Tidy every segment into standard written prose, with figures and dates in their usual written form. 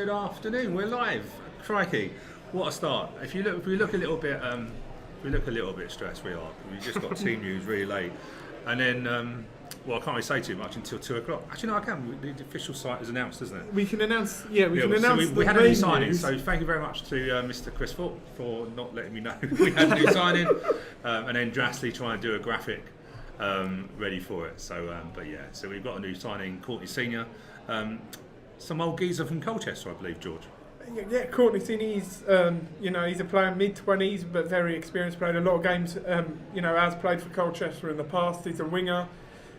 Good afternoon. We're live. Crikey, what a start! If we look a little bit, stressed. We are. We just got team news really late, and then I can't really say too much until 2 o'clock. Actually, no, I can. The official site is announced, isn't it? We can announce. Yeah, we can announce. We had a new signing, so thank you very much to Mr. Chris Fort for not letting me know we had a new signing, and then drastically trying to do a graphic ready for it. So, so we've got a new signing, Courtney Senior. Some old geezer from Colchester, I believe, George. Yeah, Courtney Senior, he's a player mid-20s, but very experienced, played a lot of games, has played for Colchester in the past. He's a winger,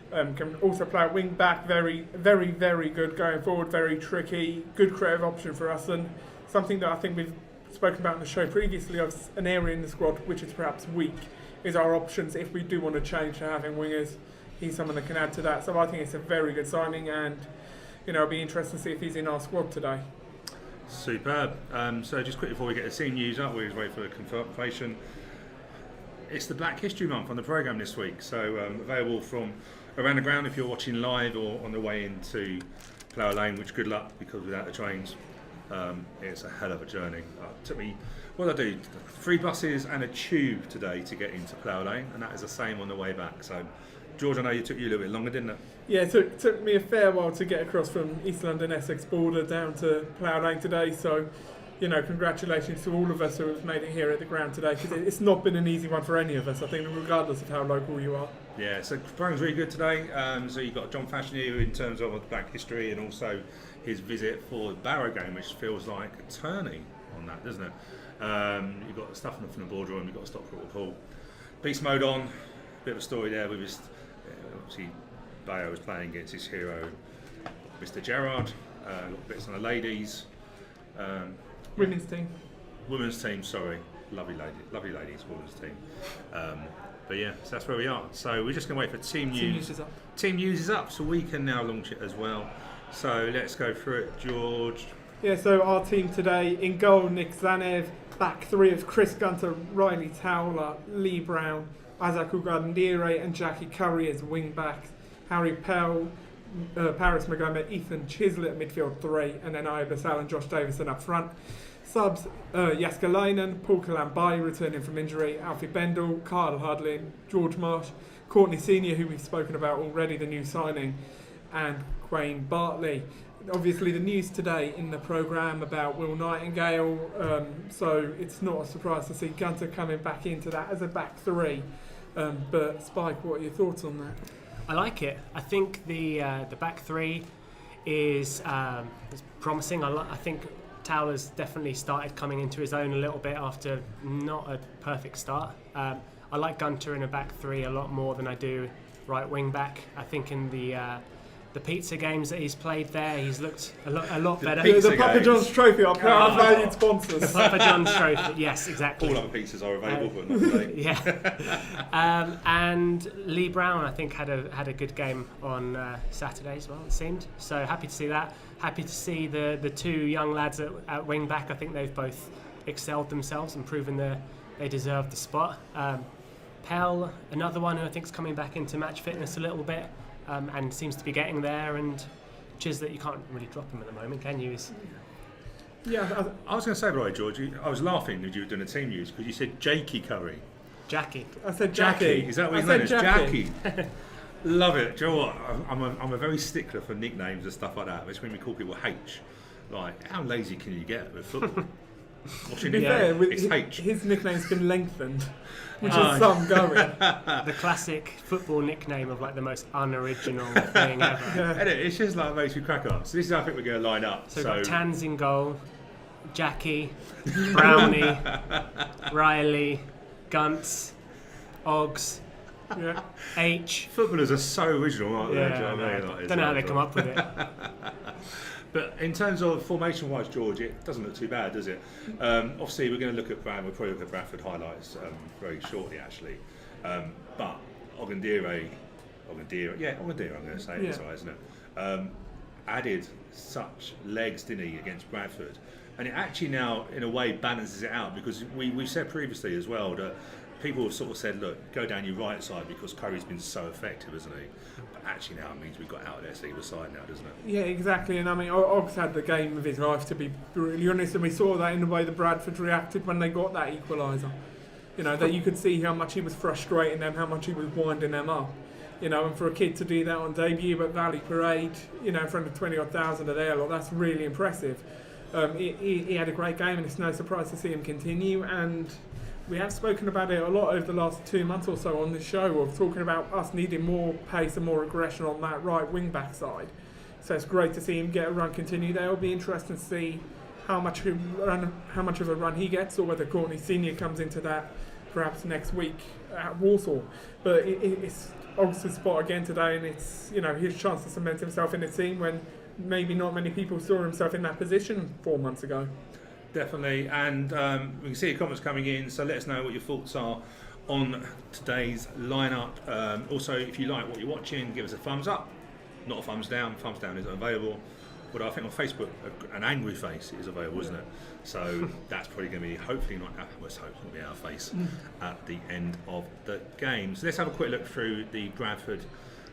can also play at wing back, very, very, very good going forward, very tricky, good creative option for us, and something that I think we've spoken about in the show previously of an area in the squad which is perhaps weak, is our options if we do want to change to having wingers. He's someone that can add to that, so I think it's a very good signing, and it'll be interesting to see if he's in our squad today. Superb. So just quickly before we get the team news up, we're just waiting for the confirmation. It's the Black History Month on the programme this week, so available from around the ground if you're watching live or on the way into Plough Lane, which good luck, because without the trains it's a hell of a journey. It took me, 3 buses and a tube today to get into Plough Lane, and that is the same on the way back. So George, I know it took you a little bit longer, didn't it? Yeah, it took me a fair while to get across from East London Essex border down to Plough Lane today, so congratulations to all of us who have made it here at the ground today, because it's not been an easy one for any of us, I think, regardless of how local you are. Yeah, so the programme's really good today. So you've got John Fashion here in terms of Black history, and also his visit for the Barrow game, which feels like a tourney on that, doesn't it? You've got stuff from the boardroom, you've got Stockport Hall. Beast mode on, bit of a story there with his, obviously Bayo was playing against his hero, Mr. Gerrard. Got bits on the ladies. Women's team. Women's team, sorry. Lovely ladies, women's team. So that's where we are. So we're just going to wait for team news. Team news is up. Team news is up, so we can now launch it as well. So let's go through it, George. Yeah, so our team today, in goal, Nick Zanev. Back three of Chris Gunter, Riley Towler, Lee Brown, Isaac Ugandire and Jackie Curry as wing backs. Harry Pell, Paris Magomed, Ethan Chislett at midfield 3, and then Aya Basal and Josh Davison up front. Subs, Jaskalainen, Paul Kalambai returning from injury, Alfie Bendel, Kyle Hudlin, George Marsh, Courtney Senior, who we've spoken about already, the new signing, and Quayne Bartley. Obviously the news today in the programme about Will Nightingale, so it's not a surprise to see Gunter coming back into that as a back three. But Spike, what are your thoughts on that? I like it. I think the back three is promising. I think Towler's definitely started coming into his own a little bit after not a perfect start. I like Gunter in a back three a lot more than I do right wing back. I think in the pizza games that he's played there, he's looked a lot better. The Papa John's Trophy, our proud valued sponsors. The Papa John's Trophy, yes, exactly. All other pizzas are available, but not today. Yeah. And Lee Brown, I think, had a good game on Saturday as well, it seemed. So happy to see that. Happy to see the two young lads at wing back. I think they've both excelled themselves and proven they deserve the spot. Pell, another one who I think is coming back into match fitness a little bit. And seems to be getting there, and Chislett, you can't really drop him at the moment, can you? Yeah, I was going to say, by the way, George, I was laughing when you were doing a team news because you said Jakey Curry. Jackie. I said Jackie. Is that what his name is? Jackie. Love it. Do you know what? I'm a very stickler for nicknames and stuff like that. It's when we call people H. Like, how lazy can you get with football? To be fair, his nickname's been lengthened, which is some going. The classic football nickname of like the most unoriginal thing ever. Yeah. It's just like makes me crack up. So this is how I think we're going to line up. So we've got Tans in goal, Jackie, Brownie, Riley, Gunts, Oggs, H. Footballers are so original, aren't they? I don't know how they come up with it. But in terms of formation-wise, George, it doesn't look too bad, does it? Obviously, we're going to look at We'll probably look at Bradford highlights very shortly, actually. But Ogandire, I'm going to say it this way, isn't it? Added such legs, didn't he, against Bradford? And it actually now, in a way, balances it out, because we said previously as well that people have sort of said, look, go down your right side because Curry's been so effective, hasn't he? But actually now it means we've got out there either side now, doesn't it? Yeah, exactly. And I mean, Oggs had the game of his life, to be brutally honest, and we saw that in the way the Bradford reacted when they got that equaliser. You know, that you could see how much he was frustrating them, how much he was winding them up. You know, and for a kid to do that on debut at Valley Parade, you know, in front of 20-odd thousand of there, that's really impressive. He had a great game, and it's no surprise to see him continue. And we have spoken about it a lot over the last 2 months or so on this show, of talking about us needing more pace and more aggression on that right wing back side. So it's great to see him get a run continue there. It'll be interesting to see how much of a run he gets, or whether Courtney Senior comes into that perhaps next week at Walsall. But it's Oggs' spot again today, and it's, you know, his chance to cement himself in the team when maybe not many people saw himself in that position 4 months ago. Definitely, and we can see your comments coming in, so let us know what your thoughts are on today's lineup. Also, if you like what you're watching, give us a thumbs up, not a thumbs down. Thumbs down isn't available, but I think on Facebook an angry face is available, isn't it? So that's probably going to be, hopefully not, let's hope it'll be our face at the end of the game. So let's have a quick look through the Bradford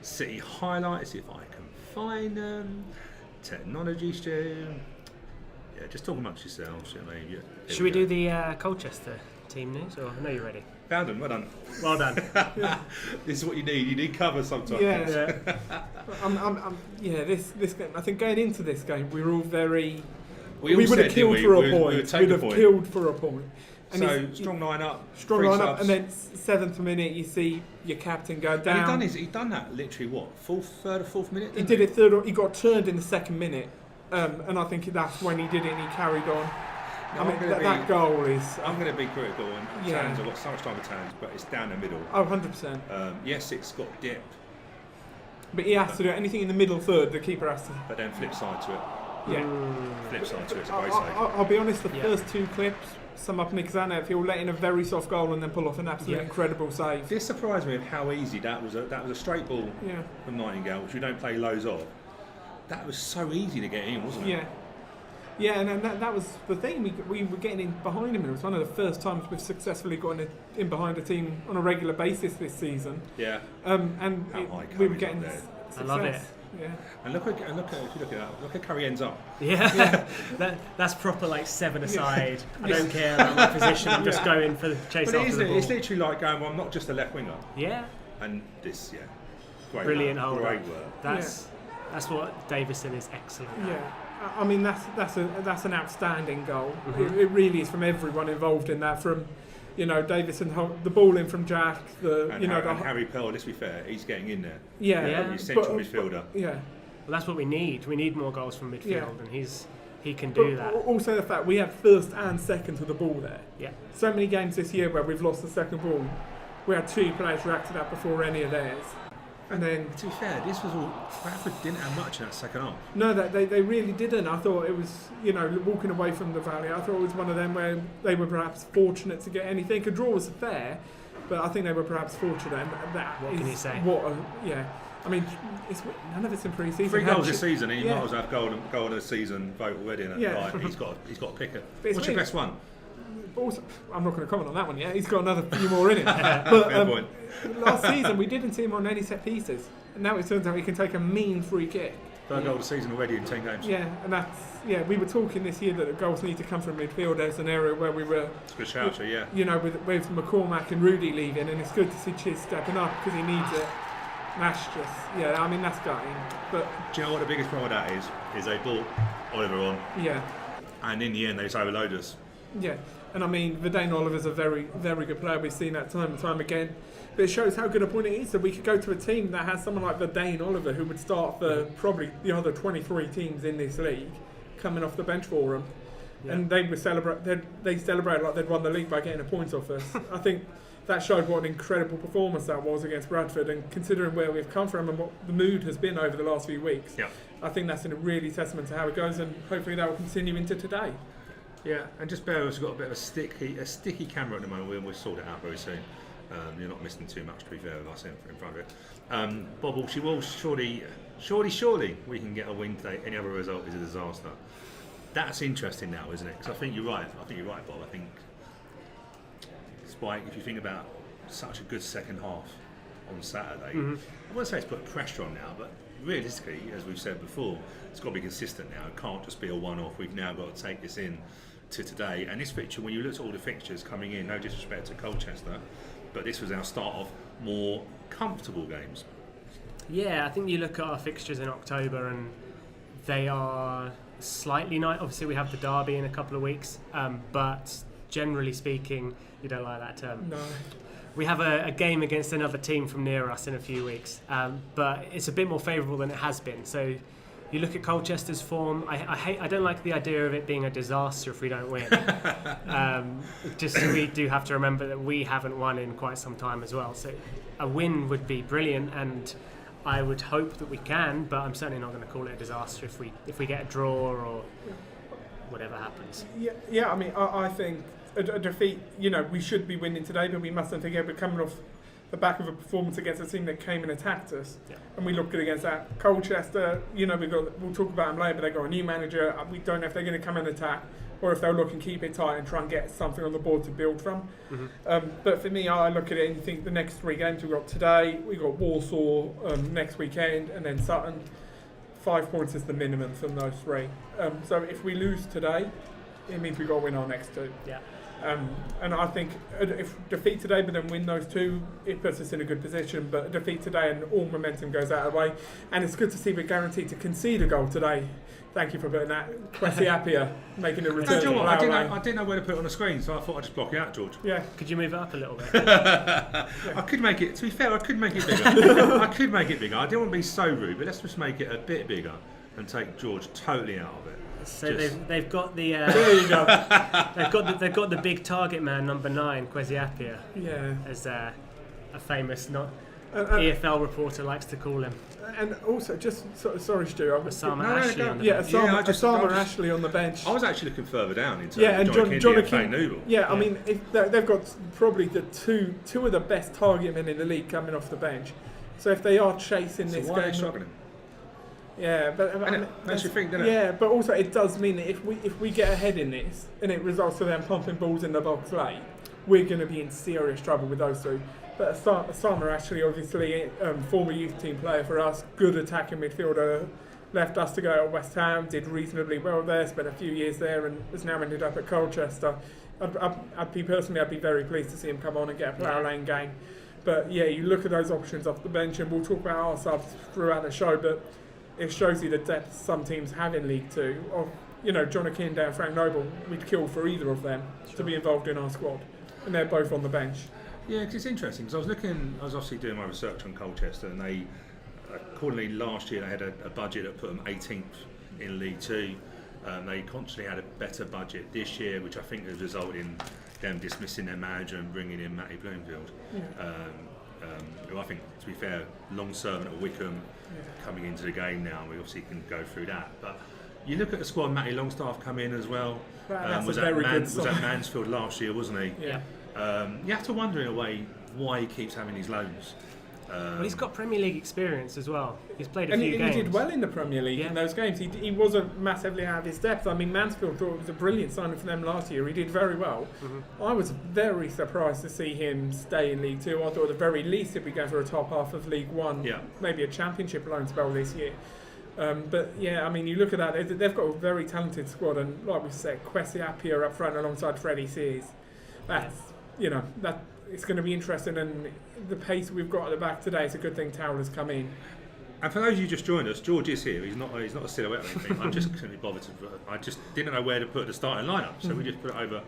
City highlights, see if I can find them. Technology, Stu. Yeah, just talk amongst yourselves. Should we do the Colchester team news? Or I know you're ready. Found them, well done. Well done. This is what you need. You need cover sometimes. Yeah. This game. I think going into this game, we were all very. We would have killed for a point. We'd have killed for a point. And so strong line-up. Strong line-up, and then 7th minute, you see your captain go down. And he'd done that literally what, third or fourth minute? He did it third. He got turned in the 2nd minute, and I think that's when he did it and he carried on. No, I mean, that goal is... I'm going to be critical, and Tans, I've got so much time with Tans, but it's down the middle. Oh, 100%. Yes, it's got dip. But he has to do anything in the middle third, the keeper has to... But then flip side to it. Yeah. Flip side to it, it's a great save. I'll be honest, the first 2 clips sum up Nick Zanev. He'll let in a very soft goal and then pull off an absolute incredible save. This surprised me of how easy that was. That was a straight ball from Nightingale, which we don't play loads of. That was so easy to get in, wasn't it? Yeah, and that was the thing. We were getting in behind him. It was one of the first times we've successfully gotten in behind a team on a regular basis this season. Yeah. And we were getting success. I love it. Yeah. And look at if you look at that. Look at Curry ends up. Yeah. That's proper, like, 7 aside. I don't care about my position. I'm just going for the chase after the ball. It's literally like going, well, I'm not just a left winger. Yeah. And this, great brilliant work. hold. Great work. That's what Davison is excellent at. Yeah. I mean, that's an outstanding goal. Mm-hmm. It really is, from everyone involved in that. From, you know, Davison, the ball in from Jack, and Harry Pearl. Let's be fair, he's getting in there. Yeah. He's central midfielder. Yeah. Well, that's what we need. We need more goals from midfield, and he can do that. Also, the fact we have first and second to the ball there. Yeah. So many games this year where we've lost the second ball. We had 2 players react to that before any of theirs. And then, to be fair, this was all. Bradford didn't have much in that second half. No, they really didn't. I thought it was, you know, walking away from the Valley, I thought it was one of them where they were perhaps fortunate to get anything. A draw was fair, but I think they were perhaps fortunate. And what can you say? I mean, none of it's in pre-season. 3 goals this season, and he might as well have goal of the season vote already. He's got to pick it. What's your best one? Also, I'm not going to comment on that one yet. He's got another few more in it. But point. Last season we didn't see him on any set pieces, and now it turns out he can take a mean free kick. 3rd goal of the season already in 10 games. Yeah, and we were talking this year that the goals need to come from midfield. There's an area where we were. It's a good shout, You know, with McCormack and Rudy leaving, and it's good to see Chiz stepping up because he needs it. That's just, I mean, that's gutting. But do you know what the biggest problem with that is? They brought Oliver on. Yeah. And in the end, they just overload us. Yeah. And I mean, Verdane Oliver's a very, very good player. We've seen that time and time again. But it shows how good a point it is that we could go to a team that has someone like Verdane Oliver, who would start for probably the other 23 teams in this league, coming off the bench for them. Yeah. And they would celebrate. They celebrate like they'd won the league by getting a point off us. I think that showed what an incredible performance that was against Bradford. And considering where we've come from and what the mood has been over the last few weeks, I think that's a really testament to how it goes. And hopefully that will continue into today. Yeah, and just bear with us, we've got a bit of a sticky camera at the moment. We'll sort it out very soon. You're not missing too much, to be fair, with us in front of it. Bob, she will surely we can get a win today. Any other result is a disaster. That's interesting now, isn't it? Because I think you're right. Bob. I think, Spike, if you think about such a good second half on Saturday. I wouldn't say it's put pressure on now, but realistically, as we've said before, it's got to be consistent now. It can't just be a one-off. We've now got to take this in to today. And this fixture, when you look at all the fixtures coming in, no disrespect to Colchester, but this was our start of more comfortable games. Yeah, I think you look at our fixtures in October and they are slightly nice. Obviously, we have the derby in a couple of weeks, but generally speaking, you don't like that term. No. We have a game against another team from near us in a few weeks, but it's a bit more favourable than it has been. So you look at Colchester's form. I don't like the idea of it being a disaster if we don't win. Just we do have to remember that we haven't won in quite some time as well. So a win would be brilliant, and I would hope that we can. But I'm certainly not going to call it a disaster if we get a draw or whatever happens. Yeah. I mean, I think a defeat. We should be winning today, but we mustn't forget we're coming off the back of a performance against a team that came and attacked us, and we look good against that. Colchester, we'll talk about them later, but they got a new manager. We don't know if they're going to come and attack or if they'll look and keep it tight and try and get something on the board to build from. But for me, I look at it and you think the next 3 games we've got today, we've got Warsaw next weekend, and then Sutton. 5 points is the minimum from those 3. So if we lose today, it means we've got to win our next 2. Yeah. And I think if defeat today but then win those 2, it puts us in a good position. But a defeat today and all momentum goes out of the way. And it's good to see we're guaranteed to concede a goal today. Thank you for putting that. Kwesi Appiah making a return. I didn't know where to put it on the screen, so I thought I'd just block it out, George. Yeah. Could you move it up a little bit? I could make it, to be fair, I could make it bigger. I didn't want to be so rude, but let's just make it a bit bigger and take George totally out of it. So they've got the There you go. they've got the big target man number 9, Kwesi Appiah, as a famous EFL reporter likes to call him. And also, sorry, Stu. Osama Ashley on the bench. Osama Ashley on the bench. I was actually looking further down into John Akin Noble. Yeah, I mean, they've got probably the two of the best target men in the league coming off the bench. So if they are chasing this why game, are they struggling? Yeah, but makes you think, doesn't it? Yeah, but also it does mean that if we get ahead in this and it results in them pumping balls in the box late, we're going to be in serious trouble with those 2. But Osama Ashley, obviously, former youth team player for us, good attacking midfielder, left us to go at West Ham, did reasonably well there, spent a few years there, and has now ended up at Colchester. I'd be very pleased to see him come on and get a Plough Lane game. But yeah, you look at those options off the bench, and we'll talk about our subs throughout the show, but it shows you the depth some teams have in League 2. John Akin and Frank Noble, we'd kill for either of them to be involved in our squad, and they're both on the bench. Yeah, because it's interesting, because I was obviously doing my research on Colchester, and they, accordingly last year, they had a budget that put them 18th in League 2. They constantly had a better budget this year, which I think has resulted in them dismissing their manager and bringing in Matty Bloomfield. Who I think, to be fair, long servant at Wickham, coming into the game now. We obviously can go through that, but you look at the squad. Matty Longstaff come in as well. Was at Mansfield last year, wasn't he? Yeah. You have to wonder in a way why he keeps having these loans. Well, he's got Premier League experience as well. He's played a few games. He did well in the Premier League in those games. He wasn't massively out of his depth. I mean, Mansfield thought it was a brilliant signing for them last year. He did very well. I was very surprised to see him stay in League 2. I thought at the very least he'd be going for a top half of League 1, maybe a Championship loan spell this year. But yeah, I mean, you look at that, they've got a very talented squad, and like we said, Kwesi Appiah up front alongside Freddie Sears. It's going to be interesting, and the pace we've got at the back today, it's a good thing Towler's come in. And for those of you just joined us, George is here. He's not a silhouette or anything. I just couldn't be bothered I just didn't know where to put the starting lineup, so we just put it over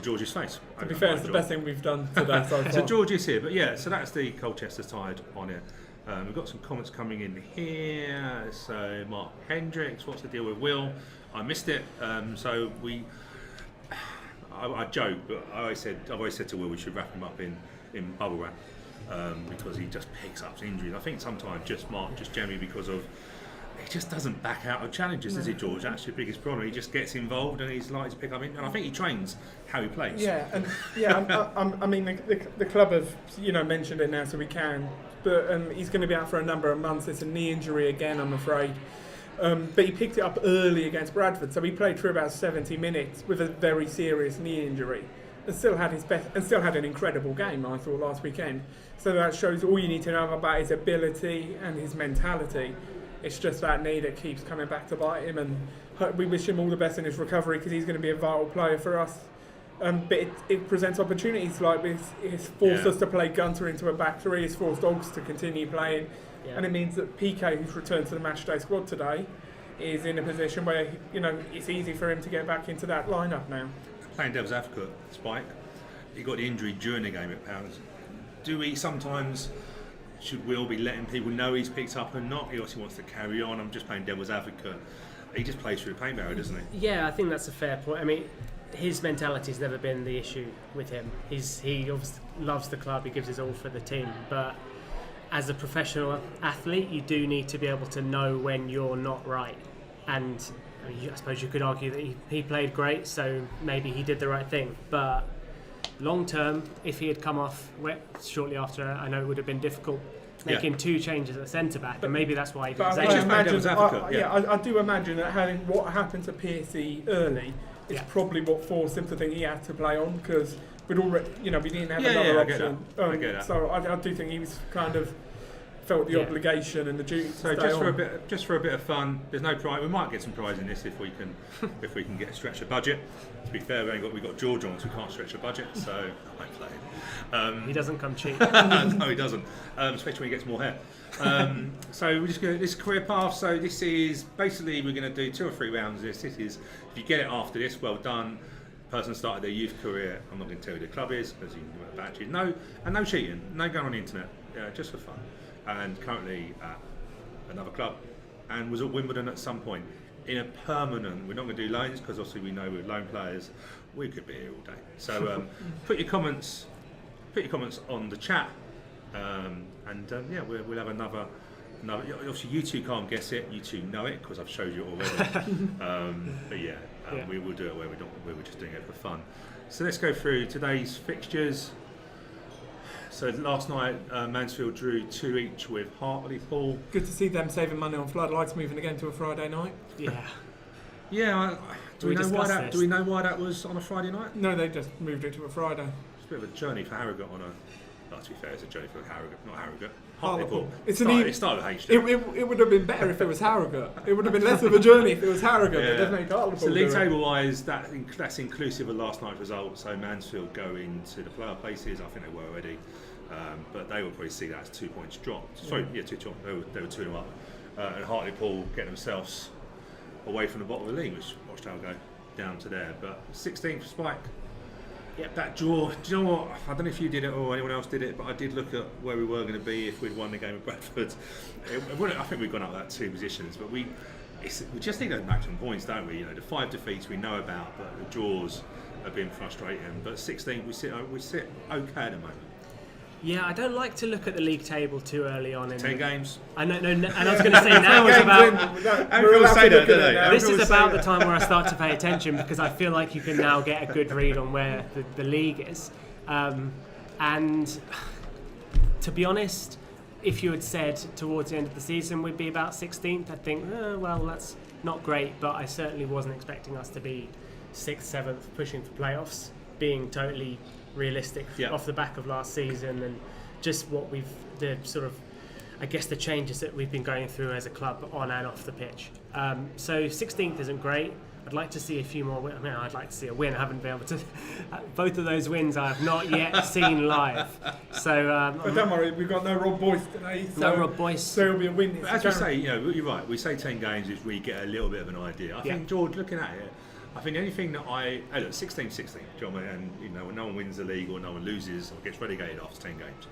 George's face. To be fair, it's the best thing we've done today so far. So George is here, but yeah, so that's the Colchester side on it. We've got some comments coming in here. So Mark Hendricks, what's the deal with Will? I missed it. I joke, but I've always said to Will we should wrap him up in bubble wrap because he just picks up injuries. I think sometimes Mark generally because of he just doesn't back out of challenges, does he, George? That's your biggest problem. He just gets involved and he's likely to pick up in. And I think he trains how he plays. Yeah, and I mean the club have mentioned it now, so we can. But he's going to be out for a number of months. It's a knee injury again, I'm afraid. But he picked it up early against Bradford, so he played for about 70 minutes with a very serious knee injury. and still had his best, and still had an incredible game, I thought, last weekend. So that shows all you need to know about his ability and his mentality. It's just that knee that keeps coming back to bite him, and we wish him all the best in his recovery because he's going to be a vital player for us. But it presents opportunities like this. It's forced us to play Gunter into a back three. It's forced Oggs to continue playing, and it means that PK, who's returned to the matchday squad today, is in a position where it's easy for him to get back into that lineup now. Playing devil's advocate, Spike, he got the injury during the game at Pounds. Do we sometimes, should Will be letting people know he's picked up and not? He obviously wants to carry on. I'm just playing devil's advocate. He just plays through the paint barrier, doesn't he? Yeah, I think that's a fair point. I mean, his mentality's never been the issue with him. He obviously loves the club, he gives his all for the team, but as a professional athlete, you do need to be able to know when you're not right. And I suppose you could argue that he played great, so maybe he did the right thing. But long term, if he had come off shortly after, I know it would have been difficult making two changes at centre back, and maybe that's why he didn't. I do imagine that having what happened to Piercy early is probably what forced him to think he had to play on, because we'd already, we didn't have another option. I get that. So I do think he was kind of felt the obligation and the duty. So just for a bit of fun, there's no prize. We might get some prize in this if we can get stretch a budget. To be fair, we've got George on, so we can't stretch a budget. So I play. He doesn't come cheap. No, he doesn't. Especially when he gets more hair. So we're just going to this career path. So this is basically we're going to do 2 or 3 rounds. This is if you get it after this, well done. Person started their youth career. I'm not going to tell you who the club is, because you can work back to no cheating, no going on the internet, just for fun. And currently at another club, and was at Wimbledon at some point in a permanent. We're not going to do loans because obviously we know with loan players we could be here all day. So put your comments on the chat, we'll have another. Obviously you two can't guess it, you two know it because I've showed you already. We will do it where we're just doing it for fun. So let's go through today's fixtures. So last night, Mansfield drew 2 each with Hartlepool. Good to see them saving money on floodlights, moving the game to a Friday night. Yeah. Do we know why that was on a Friday night? No, they just moved it to a Friday. It's a bit of a journey for Harrogate on a. To be fair, it's a journey for Harrogate, not Harrogate. Hartlepool. It started with H. It would have been better if it was Harrogate. It would have been less of a journey if it was Harrogate. But they've made Hartlepool. So league table wise, that's inclusive of last night's result. So Mansfield go into the playoff places. I think they were already, but they will probably see that as 2 points dropped. Sorry, 2 dropped. They were 2 up, and Hartlepool get themselves away from the bottom of the league, which watched how go down to there. But 16th Spike. Yep. That draw, do you know what? I don't know if you did it or anyone else did it, but I did look at where we were going to be if we'd won the game at Bradford. I think we've gone up that 2 positions, but we just need those maximum points, don't we? The 5 defeats we know about, but the draws have been frustrating. But 16th, we sit okay at the moment. Yeah, I don't like to look at the league table too early on. 10 games. I know, and I was going to say now is about. This is about the time where I start to pay attention, because I feel like you can now get a good read on where the league is. And to be honest, if you had said towards the end of the season we'd be about 16th, I'd think, well, that's not great, but I certainly wasn't expecting us to be 6th, 7th, pushing for playoffs, being totally realistic off the back of last season and just what the changes that we've been going through as a club on and off the pitch. So 16th isn't great. I'd like to see a few more wins. I'd like to see a win. I haven't been able to. Both of those wins I have not yet seen live. So, but don't worry, we've got no Rob Boyce today. So no Rob Boyce. So it'll be a win. As we say, you're right. We say 10 games is we get a little bit of an idea. I think, George, looking at it, I think anything that 16, do you know what I mean? And when no one wins the league or no one loses or gets relegated after 10 games.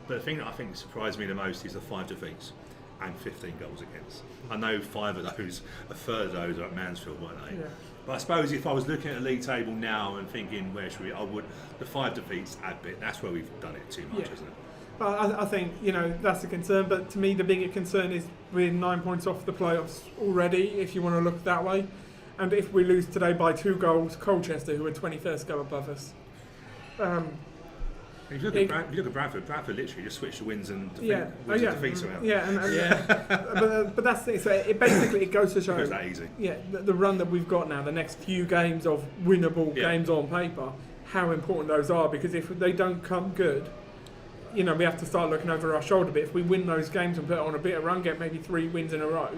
But the thing that I think surprised me the most is the 5 defeats and 15 goals against. I know 5 of those, a third of those are at Mansfield, weren't they? Yeah. But I suppose if I was looking at the league table now and thinking where should we, the 5 defeats add bit. That's where we've done it too much, isn't it? Well, I think that's a concern. But to me, the bigger concern is we're 9 points off the playoffs already. If you want to look that way. And if we lose today by 2 goals, Colchester, who are 21st, go above us. If you look at Bradford literally just switched the wins and defeats around. But that's it. So it goes to show. It's that easy. Yeah, the run that we've got now, the next few games of winnable games on paper, how important those are, because if they don't come good, we have to start looking over our shoulder a bit. If we win those games and put on a bit of run, get maybe 3 wins in a row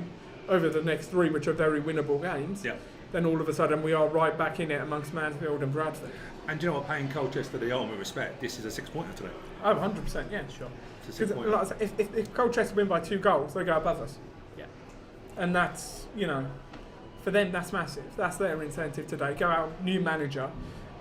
over the next 3, which are very winnable games, then all of a sudden we are right back in it amongst Mansfield and Bradford. And do you know what, paying Colchester the ultimate respect, this is a 6-pointer today. Oh, 100%, yeah, sure. It's a 6-pointer. Like I said, if Colchester win by 2 goals, they go above us. Yeah. And that's, for them, that's massive. That's their incentive today. Go out, new manager,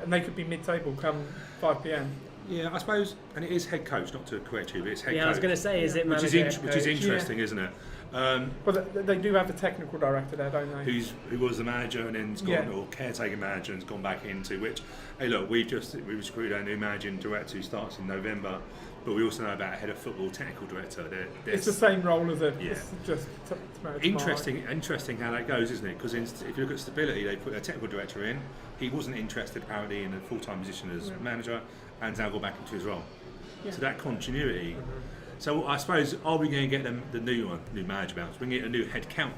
and they could be mid-table come 5 p.m. Yeah, I suppose, and it is head coach, not to correct you, but it's head coach. Yeah, I was going to say, is it which manager? Which is interesting, isn't it? Well, they do have a technical director there, don't they? Who was the manager and then's gone, or caretaker manager, and has gone back into which. Hey, look, we've recruited our new managing director who starts in November, but we also know about a head of football technical director. It's the same role as it's just interesting how that goes, isn't it? Because if you look at stability, they put a technical director in. He wasn't interested apparently in a full-time position as manager, and now go back into his role. Yeah. So that continuity. Mm-hmm. So I suppose, are we going to get the new manager bounce? We're going to get a new head coach.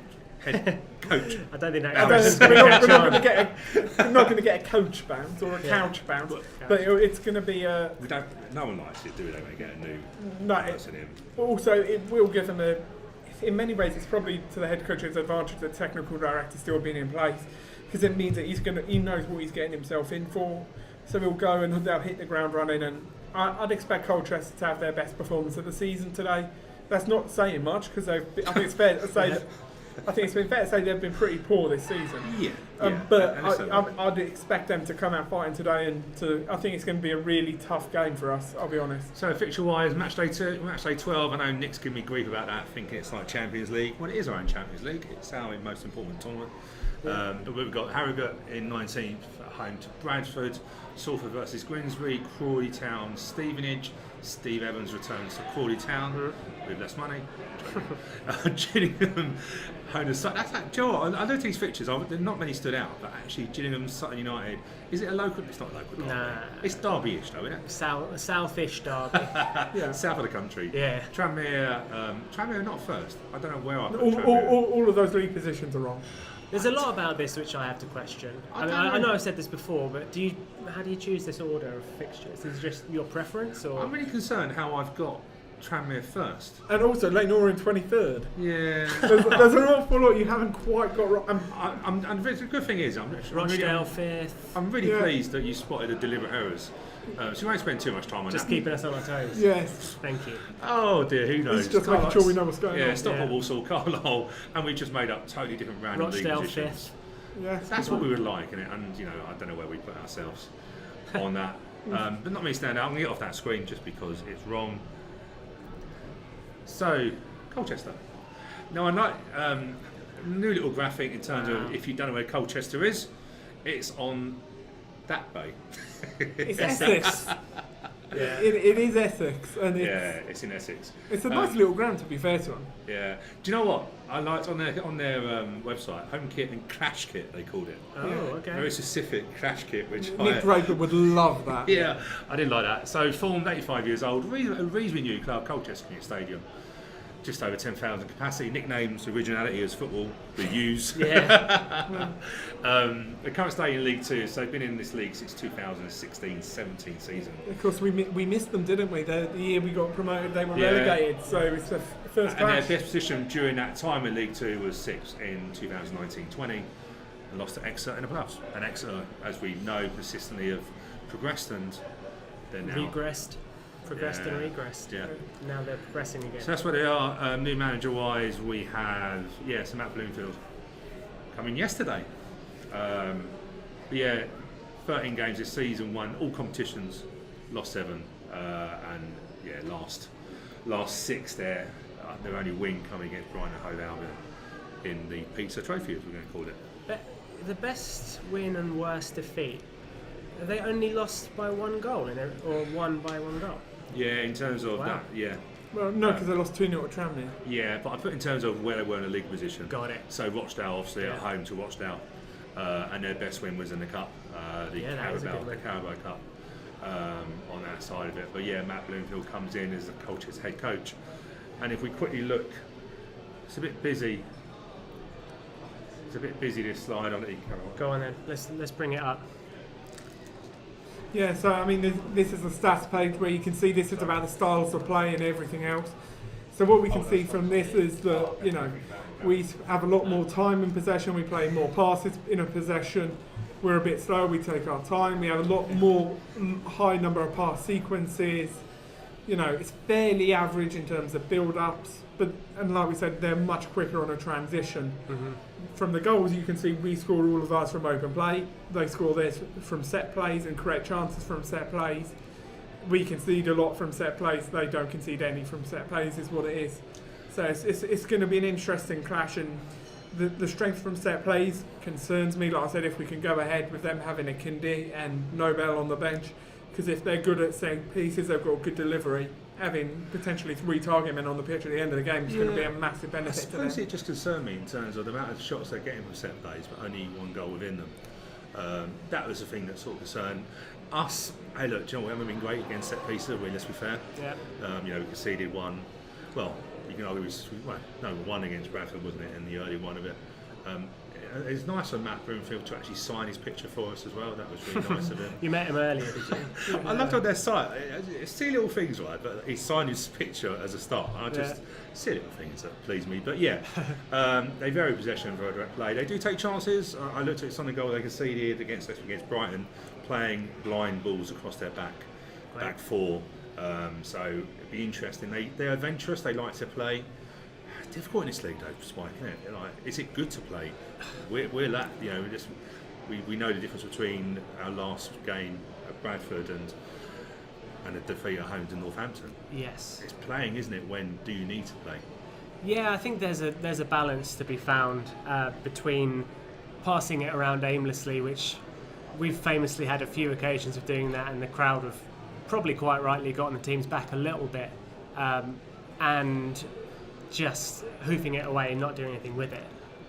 I don't think that. We're not going to get a coach bounce or a couch bounce, but it's going to be a. No one likes it, do they? They get a new person in. Also, it will give them in many ways, it's probably to the head coach's advantage that technical director still being in place, because it means that he knows what he's getting himself in for. So he'll go and they'll hit the ground running, and I'd expect Colchester to have their best performance of the season today. That's not saying much, because I think it's fair to say that. I think it's been fair to say they've been pretty poor this season. But I'd expect them to come out fighting today, and I think it's going to be a really tough game for us, I'll be honest. So fixture-wise, match day 12, I know Nick's giving me grief about that, thinking it's like Champions League. Well, it is our own Champions League. It's our most important tournament. But we've got Harrogate in 19th at home to Bradford, Salford versus Grimsby, Crawley Town, Stevenage. Steve Evans returns to Crawley Town with less money. Gillingham, home to Sutton. I looked at these fixtures. Not many stood out, but actually Gillingham, Sutton United. Is it a local? It's not a local derby. Nah. It's derby-ish though, isn't it? South-ish derby. South of the country. Yeah. Tranmere not first. I don't know where I put all of those league positions are wrong. There's a lot about this which I have to question. I know I've said this before, but how do you choose this order of fixtures? Is it just your preference, or? I'm really concerned how I've got Tranmere first. And also Leighton Orient 23rd. Yeah. There's an awful lot you haven't quite got wrong. And the good thing is, Rochdale 5th. I'm really pleased that you spotted the deliberate errors. So you won't spend too much time on that. Just keeping us on our toes. Yes. Thank you. Oh dear, who knows? It's just making sure we know what's going on. Yeah, Stockport, Walsall, Carlisle, and we just made up totally different random league positions. 5th. Yes. That's what we would like, and I don't know where we put ourselves on that. But not me stand out. I'm going to get off that screen just because it's wrong. So, Colchester. Now I like new little graphic in terms of if you don't know where Colchester is, it's on that bay. It's Essex. Yeah. It is Essex, and it's in Essex. It's a nice little ground, to be fair to them. Yeah. Do you know what I liked on their website? Home kit and crash kit, they called it. Oh, okay. Very specific crash kit, which Nick Draper would love that. Yeah, I did like that. So formed 85 years old, reasonably new club, Colchester Stadium. Just over 10,000 capacity. Nicknames, originality as football, we use. Yeah. The current stadium in League Two, so they've been in this league since 2016-17 season. Of course, we missed them, didn't we? The year we got promoted, they were relegated, so it's the first clash. And their best position during that time in League Two was 6th in 2019-20, and lost to Exeter in the playoffs. And Exeter, as we know, consistently have progressed, and they're now progressed and regressed. Yeah. Now they're progressing again. So that's what they are. New manager-wise, we have Sir Matt Bloomfield coming yesterday. 13 games this season, won all competitions, lost 7, and last 6 there. Their only win coming against Brighton and Hove Albion in the Pizza Trophy, as we're going to call it. But the best win and worst defeat. They only lost by 1 goal or won by 1 goal. Yeah, in terms of that, yeah. Well, no, because they lost 2-0 to Tranmere. Yeah, but I put in terms of where they were in the league position. Got it. So Rochdale, obviously, at home to Rochdale, and their best win was in the Cup, the Carabao Cup, on that side of it. But Matt Bloomfield comes in as the Colchester's head coach, and if we quickly look, it's a bit busy. This slide on it. Go on then. Let's bring it up. Yeah, so I mean, this is a stats page where you can see this is about the styles of play and everything else. So what we can see from this is that, you know, we have a lot more time in possession, we play more passes in a possession, we're a bit slower, we take our time, we have a lot more high number of pass sequences. You know, it's fairly average in terms of build-ups, and like we said, they're much quicker on a transition. Mm-hmm. From the goals, you can see we score all of ours from open play. They score theirs from set plays and create chances from set plays. We concede a lot from set plays. They don't concede any from set plays, is what it is. So it's going to be an interesting clash, and the strength from set plays concerns me. Like I said, if we can go ahead with them having a Kindi and Nobel on the bench, because if they're good at setting pieces, they've got good delivery. Having potentially 3 target men on the pitch at the end of the game is going to be a massive benefit to them. I suppose it just concerned me in terms of the amount of shots they're getting from set plays, but only 1 goal within them. That was the thing that sort of concerned us. Hey, look, John, we haven't been great against set pieces, have we? Let's be fair. Yeah. You know, we conceded 1. Well, you can argue one against Bradford, wasn't it? In the early one of it. It's nice of Matt Broomfield to actually sign his picture for us as well. That was really nice of him. You met him earlier, did you? I loved on their site. It's silly little things, right? But he signed his picture as a start. Silly little things that please me. But yeah, they vary possession, very direct play. They do take chances. I looked at some of the goal they conceded against Brighton, playing blind balls across their back 4. So it'd be interesting. They are adventurous. They like to play. Difficult in this league, though, Spike. Isn't it? Like, is it good to play? We're that, you know. We know the difference between our last game at Bradford and a defeat at home to Northampton. Yes. It's playing, isn't it? When do you need to play? Yeah, I think there's a balance to be found between passing it around aimlessly, which we've famously had a few occasions of doing that, and the crowd have probably quite rightly gotten the teams back a little bit, and just hoofing it away and not doing anything with it.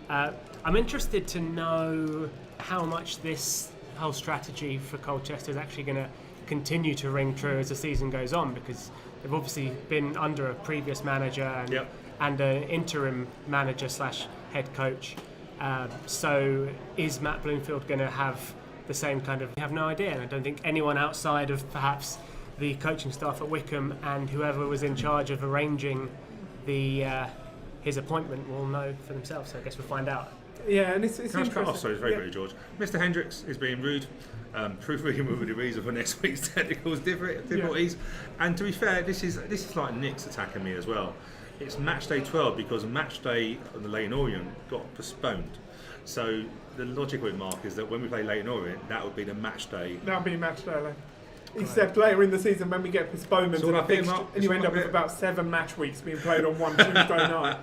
I'm interested to know how much this whole strategy for Colchester is actually going to continue to ring true as the season goes on, because they've obviously been under a previous manager and an interim manager / head coach. So is Matt Bloomfield going to have the same kind of... I have no idea, and I don't think anyone outside of perhaps the coaching staff at Wickham and whoever was in charge of arranging his appointment will know for themselves, so I guess we'll find out. Yeah, and it's interesting. Sorry, very quickly, George. Mr. Hendricks is being rude, proofreading with the reason for next week's technicals difficulties. And to be fair, this is like Nick's attacking me as well. It's match day 12 because match day of the Leyton Orient got postponed. So the logic with Mark is that when we play Leyton Orient, that would be the match day. That would be match day, like. Except later in the season when we get postponements and you end up with about 7 match weeks being played on one Tuesday night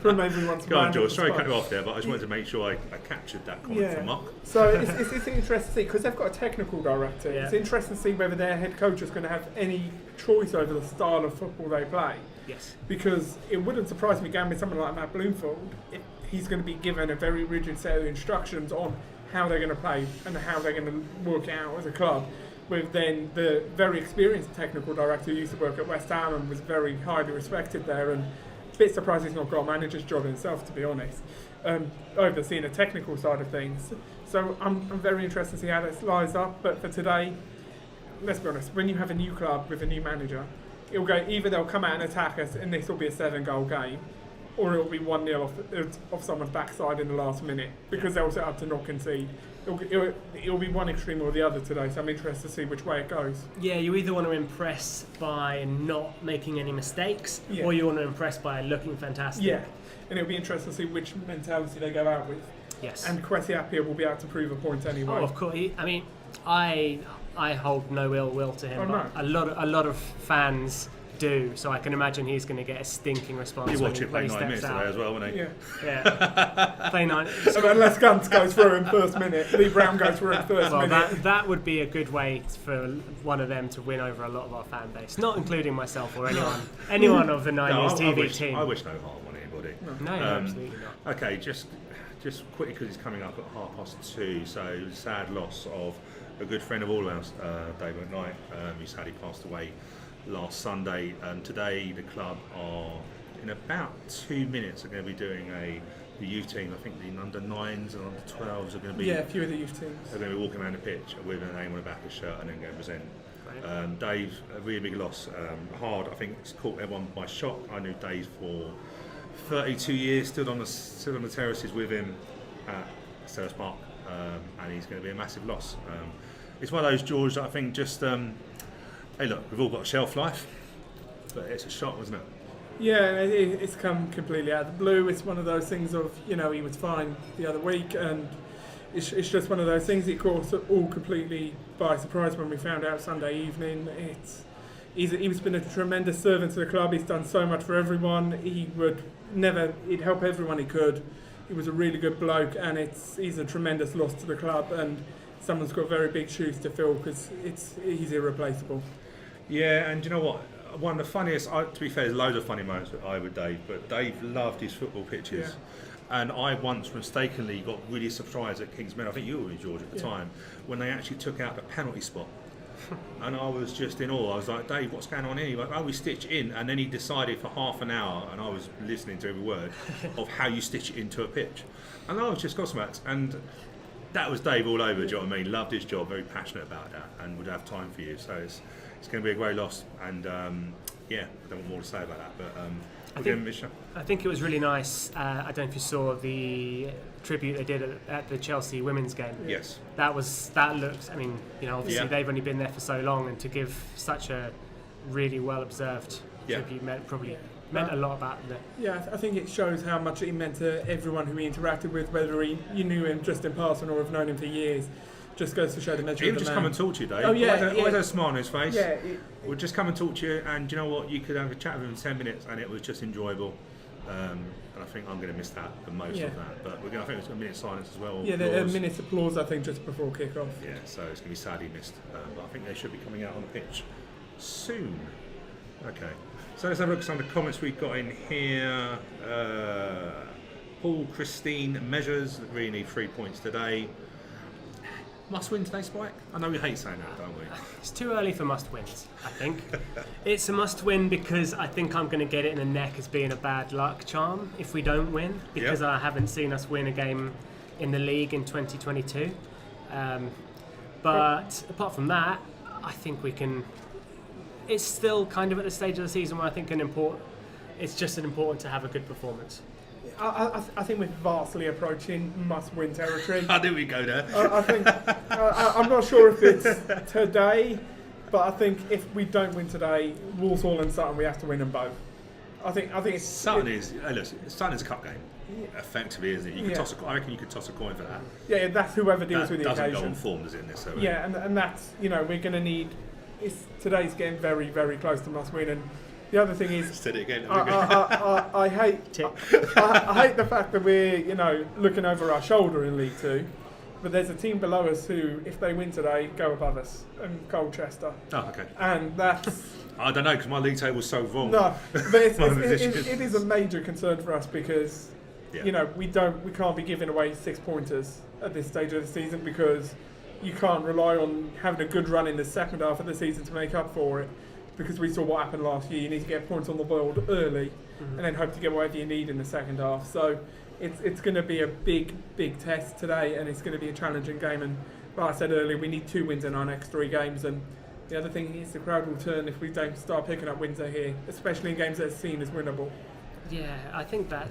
from everyone's. Go on, George. Sorry to cut you off there, but I just wanted to make sure I captured that comment from Mark. So it's interesting to see, because they've got a technical director. Yeah. It's interesting to see whether their head coach is going to have any choice over the style of football they play. Yes. Because it wouldn't surprise me going with someone like Matt Bloomfield if he's going to be given a very rigid set of instructions on how they're going to play and how they're going to work it out as a club. With then the very experienced technical director who used to work at West Ham and was very highly respected there, and a bit surprised he's not got a manager's job himself, to be honest, overseeing the technical side of things. So I'm very interested to see how this lies up, but for today, let's be honest, when you have a new club with a new manager, it'll go either they'll come out and attack us and this will be a 7-goal game, or it'll be 1-0 off someone's backside in the last minute, because they'll set up to not concede. It'll be one extreme or the other today, so I'm interested to see which way it goes. Yeah, you either want to impress by not making any mistakes, or you want to impress by looking fantastic. Yeah, and it'll be interesting to see which mentality they go out with. Yes. And Kwesi Appiah will be able to prove a point anyway. Oh, of course. I mean, I hold no ill will to him. No. A lot of fans do, so I can imagine he's going to get a stinking response. You watch it play 9 minutes today as well, won't he? Yeah. Play 9. Unless Guntz goes through in first minute, Lee Brown goes through in first minute. That would be a good way for one of them to win over a lot of our fan base, not including myself or anyone of the 9 News TV team. I wish no harm on anybody. No, absolutely not. Okay, just quickly, because it's coming up at 2:30, so sad loss of a good friend of all of ours, David McKnight, who sadly passed away last Sunday. Today the club are, in about 2 minutes, are going to be doing a the youth team. I think the under 9s and under 12s are going to be a few of the youth teams are going to be walking around the pitch with a name on the back of the shirt and then go and present. Dave, a really big loss. Hard, I think it's caught everyone by shock. I knew Dave for 32 years, stood on the terraces with him at Selhurst Park, and he's going to be a massive loss. It's one of those, George, that I think just, hey look, we've all got a shelf life, but it's a shock, wasn't it? Yeah, it's come completely out of the blue. It's one of those things of, he was fine the other week, and it's just one of those things. It caught us all completely by surprise when we found out Sunday evening. He's been a tremendous servant to the club. He's done so much for everyone. He'd help everyone he could. He was a really good bloke, and he's a tremendous loss to the club, and someone's got very big shoes to fill because he's irreplaceable. Yeah, and you know what? One of the funniest, to be fair, there's loads of funny moments with Dave, but Dave loved his football pitches. Yeah. And I once mistakenly got really surprised at Kingsmead, I think you were in George at the time, when they actually took out the penalty spot. And I was just in awe. I was like, Dave, what's going on here? He went, oh, we stitch in. And then he decided for half an hour, and I was listening to every word, of how you stitch it into a pitch. And I was just gobsmacked. And that was Dave all over, do you know what I mean? Loved his job, very passionate about that, and would have time for you. So it's going to be a great loss. And I don't want more to say about that. But I think it was really nice. I don't know if you saw the tribute they did at the Chelsea women's game. Yes. That looked. I mean, obviously they've only been there for so long, and to give such a really well observed tribute meant a lot about them. Yeah, I think it shows how much it meant to everyone who he interacted with, whether you knew him just in passing or have known him for years. Just goes to show the nature of the man. He would just come and talk to you, Dave. Always had a smile on his face. Yeah, would just come and talk to you, and you know what? You could have a chat with him in 10 minutes, and it was just enjoyable. And I think I'm going to miss that the most of that. But I think it's a minute's silence as well. Yeah, a minute's applause, I think, just before kick-off. Yeah, so it's going to be sadly missed. But I think they should be coming out on the pitch soon. Okay, so let's have a look at some of the comments we've got in here. Paul Christine Measures, really need 3 points today. Must win today, Spike? I know we hate saying that, don't we? It's too early for must wins, I think. It's a must win because I think I'm going to get it in the neck as being a bad luck charm if we don't win, because I haven't seen us win a game in the league in 2022. But apart from that, I think we can. It's still kind of at the stage of the season where I think it's just important to have a good performance. I think we're vastly approaching must-win territory. I knew we'd go there. I think I'm not sure if it's today, but I think if we don't win today, Walsall and Sutton, we have to win them both. I think it's Sutton is a cup game. Effectively, isn't it? I reckon you could toss a coin for that. Yeah, that's whoever deals with the occasion. Doesn't go on form, does it, necessarily? Yeah, and that's we're going to need. Today's game very, very close to must-win. And the other thing is, said it again. I hate the fact that we're looking over our shoulder in League Two, but there's a team below us who, if they win today, go above us, and Colchester. Oh, okay. And that's I don't know because my league table's so wrong. No, but it is a major concern for us because we can't be giving away 6 pointers at this stage of the season because you can't rely on having a good run in the second half of the season to make up for it. Because we saw what happened last year, you need to get points on the board early, and then hope to get whatever you need in the second half. So it's going to be a big test today, and it's going to be a challenging game. And like I said earlier, we need 2 wins in our next 3 games. And the other thing is the crowd will turn if we don't start picking up wins here, especially in games that are seen as winnable. Yeah, I think that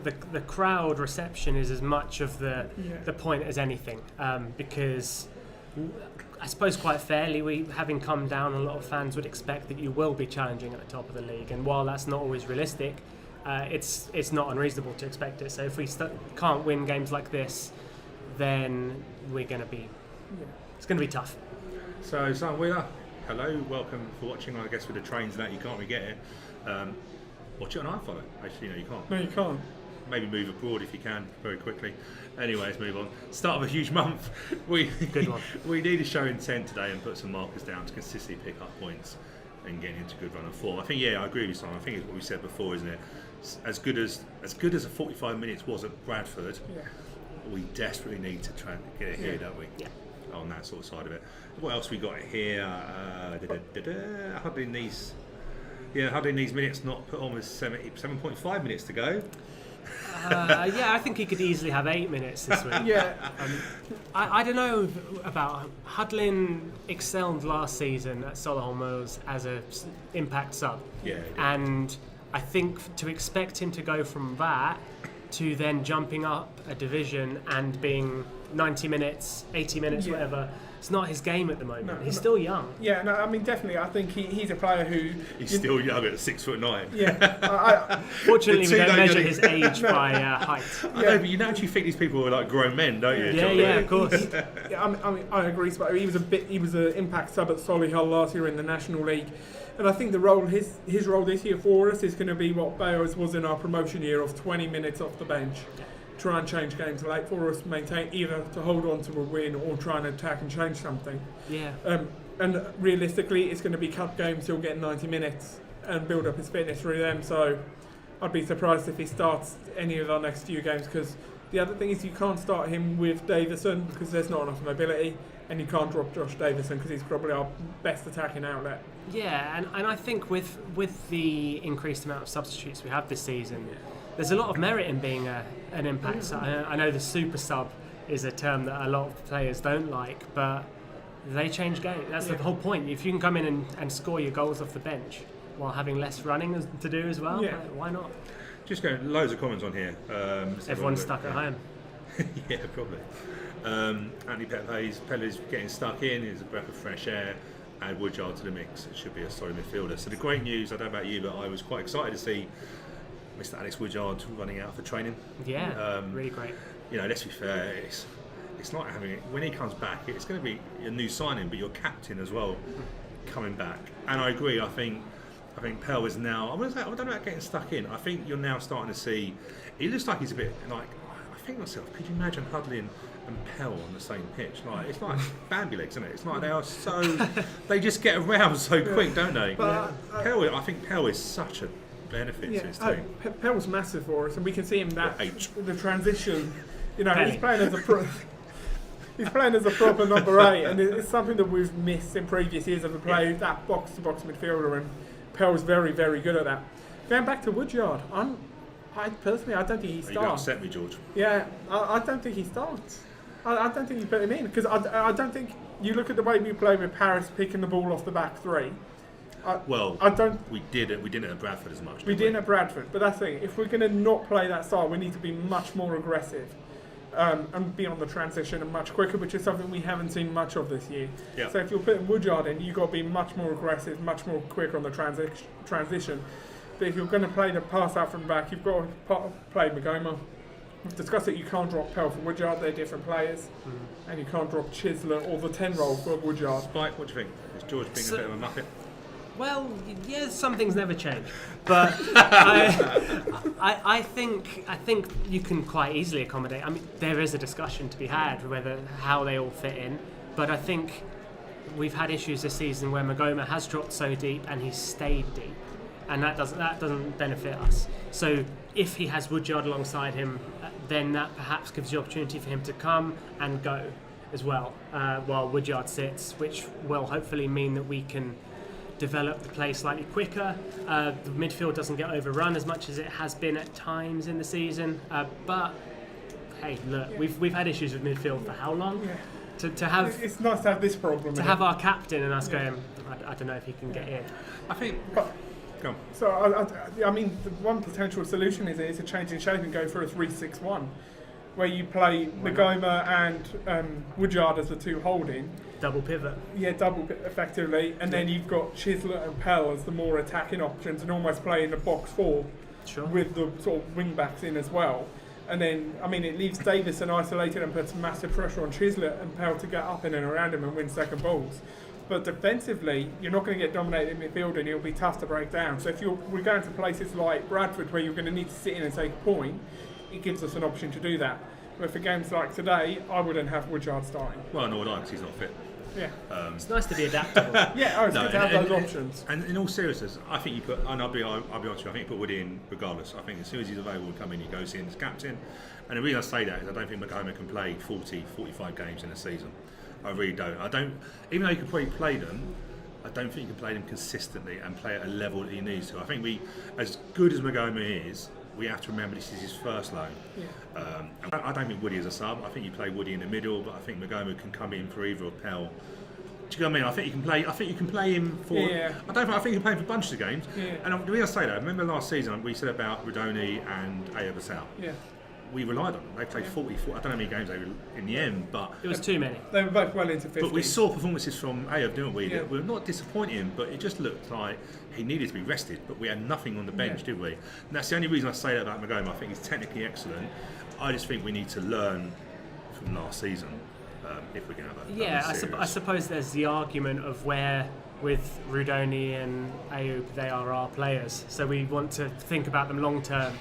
the crowd reception is as much of the point as anything, because I suppose quite fairly, having come down, a lot of fans would expect that you will be challenging at the top of the league, and while that's not always realistic, it's not unreasonable to expect it. So if we can't win games like this, then we're going to be it's going to be tough. So Simon Wheeler, hello, welcome for watching. I guess with the trains and that you can't really get it. Watch it on iPhone. Actually, no, you can't. No, you can't. Maybe move abroad if you can very quickly. Anyway, let's move on. Start of a huge month. Good one. We need to show intent today and put some markers down to consistently pick up points and get into good run of form. I think, I agree with you, Simon. I think it's what we said before, isn't it? As good as a 45 minutes was at Bradford, we desperately need to try and get it here, don't we? Yeah. On that sort of side of it. What else we got here? Huddling these minutes not put on with 7.5 minutes to go. Yeah, I think he could easily have 8 minutes this week. Yeah, I don't know about Hudlin excelled last season at Solihull Mills as a impact sub. Yeah. And I think to expect him to go from that to then jumping up a division and being 90 minutes, 80 minutes, whatever, it's not his game at the moment. No, He's still young. yeah. No, I mean definitely. I think he's a player who. He's still young at 6'9". Yeah, Fortunately, The we two don't don't measure get his age by height. I know, but you naturally think these people are like grown men, don't you? Yeah, John? yeah, of course. yeah. I mean, I agree. But he was an impact sub at Solihull last year in the National League, and I think the role his role this year for us is going to be what Bales was in our promotion year of 20 minutes off the bench. Try and change games late for us, maintain either to hold on to a win or try and attack and change something. Yeah. And realistically, it's going to be cup games. He'll get 90 minutes and build up his fitness through them. So I'd be surprised if he starts any of our next few games, because the other thing is you can't start him with Davison because there's not enough mobility, and you can't drop Josh Davison because he's probably our best attacking outlet. Yeah, and I think with the increased amount of substitutes we have this season, there's a lot of merit in being an impact sub. I know the super sub is a term that a lot of players don't like, but they change game. That's the whole point. If you can come in and score your goals off the bench while having less running to do as well, why not? Just going, loads of comments on here. Everyone's stuck at home. Yeah, probably. Anthony Peller's getting stuck in. It's a breath of fresh air. Add Woodyard to the mix. It should be a solid midfielder. So the great news, I don't know about you, but I was quite excited to see Mr. Alex Woodyard running out for training. Yeah, really great. You know, let's be fair, it's like having it when he comes back. It's going to be a new signing, but your captain as well coming back. And I agree. I think Pell is now. I don't know about getting stuck in. I think you're now starting to see. He looks like he's a bit like. I think myself. Could you imagine Hudlin and Pell on the same pitch? Like it's like Bambi legs, isn't it? It's like they are so. They just get around so quick, don't they? But Pell, I think Pell is such a benefit to his team. Pell's massive for us, and we can see him that H. the transition. You know, Penny. he's playing as a proper number 8, and it's something that we've missed in previous years of a player who's that box-to-box midfielder, and Pell's very, very good at that. Going back to Woodyard, I personally don't think he starts. You're going to upset me, George. Yeah, I don't think he starts. I don't think you put him in, because I don't think you look at the way we play with Paris picking the ball off the back three. We didn't at Bradford as much. We didn't at Bradford, but that's the thing. If we're going to not play that style, we need to be much more aggressive and be on the transition and much quicker, which is something we haven't seen much of this year. Yeah. So if you're putting Woodyard in, you've got to be much more aggressive, much more quicker on the transition. But if you're going to play the pass out from the back, you've got to play Magoma. We've discussed that you can't drop Pell for Woodyard, they're different players. And you can't drop Chisler or the 10 role for Woodyard. Spike, what do you think? Is George being a bit of a muppet? Well, yeah, some things never change, but I think you can quite easily accommodate. I mean, there is a discussion to be had how they all fit in, but I think we've had issues this season where Magoma has dropped so deep and he's stayed deep, and that doesn't benefit us. So if he has Woodyard alongside him, then that perhaps gives the opportunity for him to come and go as well, while Woodyard sits, which will hopefully mean that we can develop the play slightly quicker. The midfield doesn't get overrun as much as it has been at times in the season. But hey, look, we've had issues with midfield for how long? Yeah. To have It's nice to have this problem. to have our captain and us going, I don't know if he can get in. I think. Go on. So I mean, the one potential solution is a change in shape and go for a 3-6-1, where you play Magoma and Woodyard as the two holding. Double pivot. Yeah, effectively, and then you've got Chisler and Pell as the more attacking options, and almost play in the box 4 with the sort of wing backs in as well. And then, I mean, it leaves Davison isolated and puts massive pressure on Chisler and Pell to get up in and around him and win second balls. But defensively, you're not going to get dominated in midfield, and it'll be tough to break down. So if we're going to places like Bradford where you're going to need to sit in and take a point, it gives us an option to do that. But for games like today, I wouldn't have Woodyard starting. Well, no, because he's not fit. Yeah. It's nice to be adaptable. Yeah, it's good to have those options. And in all seriousness, I think you put, and I'll be honest with you, I think you put Woody in regardless. I think as soon as he's available to come in, he goes in as captain. And the reason I say that is I don't think Magoma can play 40, 45 games in a season. I really don't. Even though you could probably play them, I don't think you can play them consistently and play at a level that he needs to. I think as good as Magoma is, we have to remember this is his first loan. Yeah. I don't think Woody is a sub. I think you play Woody in the middle, but I think Magoma can come in for either or Pell. Do you know what I mean? I think you can play him for. Yeah. I think you can play him for bunches of games. Yeah. And the reason I say that, I remember last season we said about Rodoni and Ayobasal. Yeah. We relied on them. They played 40. I don't know how many games they were in the end, but It was too many. They were both well into 50. but we saw performances from Ayob, didn't we? Yeah. That were not disappointing, but it just looked like he needed to be rested. But we had nothing on the bench, Yeah. did we? And that's the only reason I say that about Magoma. I think he's technically excellent. I just think we need to learn from last season if we're going to have a Yeah, serious. I suppose there's the argument of where with Rudoni and Ayoub they are our players, so we want to think about them long term.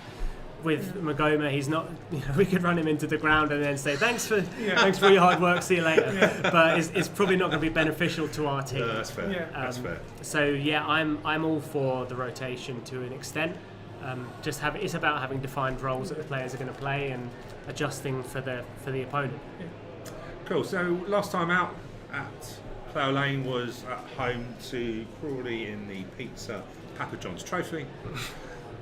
With Magoma, he's not. We could run him into the ground and then say thanks for your hard work. See you later. But it's probably not going to be beneficial to our team. That's fair. Yeah. That's fair. So yeah, I'm all for the rotation to an extent. It's about having defined roles that the players are going to play and adjusting for the opponent. Cool. So last time out at Plough Lane was at home to Crawley in the Papa John's Trophy.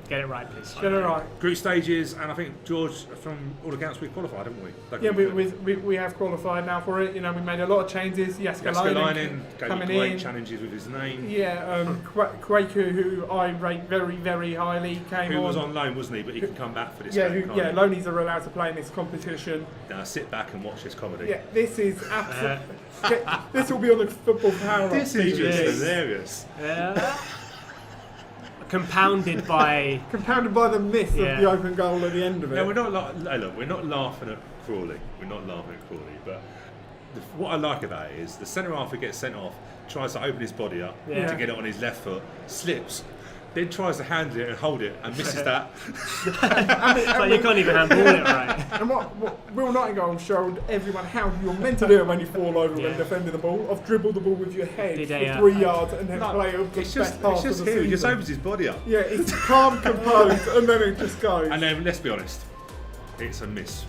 Get it right, please. Get it right. Group stages, and I think George, from all accounts, we've qualified, haven't we? Yeah, we have qualified now for it. You know, we made a lot of changes. Jaskalainen gave coming me great in. challenges with his name. Yeah, Kwaku, who I rate very, very highly, came Who on. was on loan, wasn't he? But he can come back for this Yeah, game. yeah, loanies are allowed to play in this competition. Now sit back and watch this comedy. Yeah, this is absolutely. This will be on the Football Power. This is just Yes. hilarious. Yeah. Compounded by the miss of the open goal at the end of it. No, we're not. Look, we're not laughing at Crawley. We're not laughing at Crawley. But what I like about it is the centre half who gets sent off tries to open his body up Yeah. to get it on his left foot, slips, then tries to handle it and hold it and misses that. but you can't even handball it right. And what Will Nightingale showed everyone how you're meant to do it when you fall over Yeah. when defending the ball. Of dribble the ball with your head Did for a, 3 yards and then No, play up the it's best just, pass it's just of the him. He just season. opens his body up. Yeah, it's calm, composed, and then it just goes. And then let's be honest, it's a miss.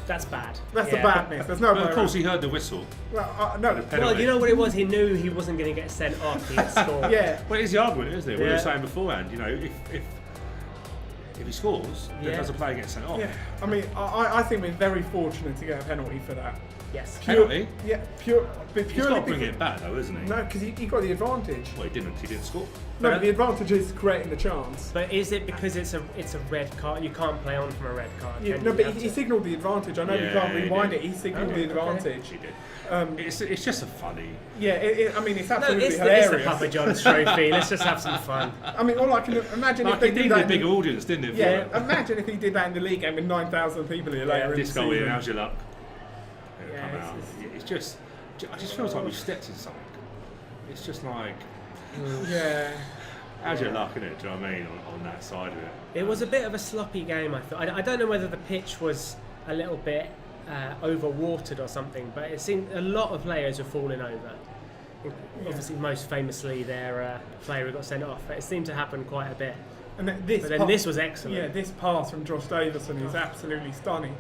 That's bad. That's Yeah. a bad miss. There's no But way of course, around. he heard the whistle. Well, no. Well, you know what it was? He knew he wasn't going to get sent off. He'd score. Yeah. Well, it's the argument, isn't it? What we Yeah. were saying beforehand. You know, if he scores, then Yeah. does the player get sent off? Yeah, I mean, I think we're very fortunate to get a penalty for that. Yes. Penalty? Yeah, He's purely got to bring because- it back, though, isn't he? No, because he got the advantage. Well, he didn't. He didn't score. No, but the advantage is creating the chance. But is it because it's a red card? You can't play on from a red card. Yeah, can no, you? but You have he to- signalled the advantage. I know you Yeah, can't he rewind did. it. He signalled Oh, the okay. advantage. He did. It's just a funny. Yeah, I mean, it's No, absolutely it's hilarious. the Papa John's trophy. Let's just have some fun. I mean, all I can imagine Like if they he did needed that. a in bigger the- audience, didn't it? Yeah, imagine if he did that in the league game with 9,000 people here later in the This goal here, season. how's your luck? It'll Yeah, come it's out. just- It's just. I just feels like we've stepped in something. It's just like, Yeah. how's your luck, innit? Do you know what I mean? On that side of it. It was a bit of a sloppy game, I thought. I don't know whether the pitch was a little bit overwatered or something, but it seemed a lot of players were falling over. Obviously, most famously, their player who got sent off. But it seemed to happen quite a bit. And then But then this was excellent. Yeah, this pass from Josh Davison is absolutely stunning.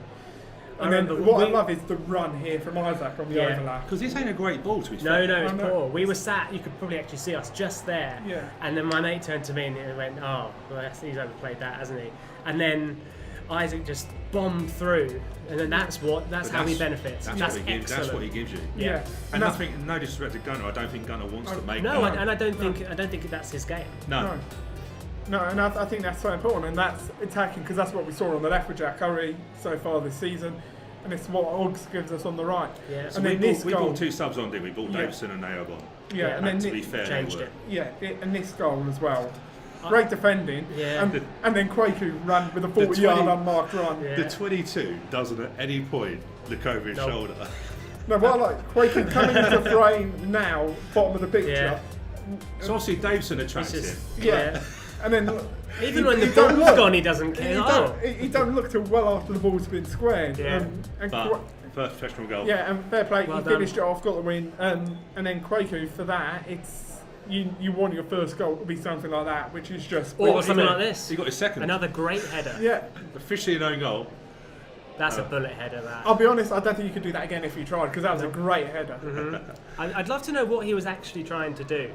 I And then remember what I we- love is the run here from Isaac on the Yeah. overlap. Because this ain't a great ball, to be No, fair. no, it's Oh, no. poor. We were sat, you could probably actually see us just there. Yeah. And then my mate turned to me and he went, oh, well, he's overplayed that, hasn't he? And then Isaac just bombed through. And then that's But how he benefits. That's what he gives. excellent. That's what he gives you. Yeah. And that's- no disrespect to Gunner, I don't think Gunner wants to make. No, that. and I don't think that's his game. No. No, and I think that's so important, and that's attacking, because that's what we saw on the left with Jack Curry so far this season, and it's what Oggs gives us on the right. Yeah. So And we then this bought goal, two subs on, didn't we? Bought Yeah. Davison and Naob on. yeah, and then to be fair, changed they it. were. and this goal as well. Great defending, Yeah. and then Kwaku ran with a 20 40-yard unmarked run. Yeah. The 22 doesn't at any point look over his No. shoulder. No, what I like, Kwaku coming into frame now, bottom of the picture. Yeah. So obviously Davison attracts It's him. just, Yeah. And then Even he- when the he don't ball's look. gone, he doesn't He care. don't, don't look till well after the ball's been squared. Yeah. And But first professional goal. yeah, and fair play. Well he done. finished it off, got the win, and then Kwaku for that. It's you want your first goal to be something like that, which is just Or something brilliant. like this. He got his second. Another great header. Yeah, Officially an own goal. That's a bullet header, that. I'll be honest. I don't think you could do that again if you tried, because that was a great header. I'd love to know what he was actually trying to do,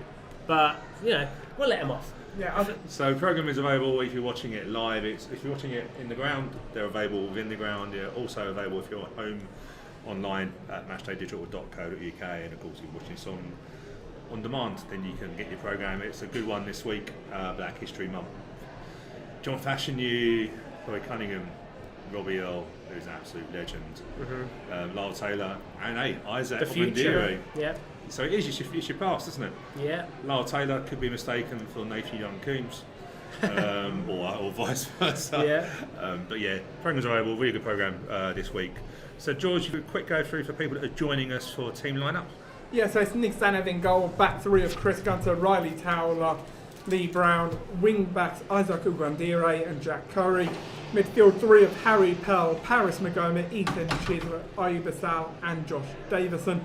but we'll let him off. Yeah. So program is available if you're watching it live. If you're watching it in the ground, they're available within the ground. They're also available if you're at home online at matchdaydigital.co.uk, and of course if you're watching this on demand, then you can get your program. It's a good one this week, Black History Month. John Fashanu, Roy Cunningham, Robbie Earl, who's an absolute legend, Lyle Taylor, and Isaac The future. Obandire. Yeah. So it is, it's your past, isn't it? Yeah. Lyle Taylor could be mistaken for Nathan Young-Coombs, or vice versa. Yeah. But yeah, program's available, really good program this week. So George, you could quick go through for people that are joining us for team lineup. Yeah, so it's Nick Zanev in goal, back three of Chris Gunter, Riley Towler, Lee Brown, wing backs Isaac Obandire and Jack Curry, midfield three of Harry Pell, Paris Magoma, Ethan Chisler, Ayub Assal and Josh Davison.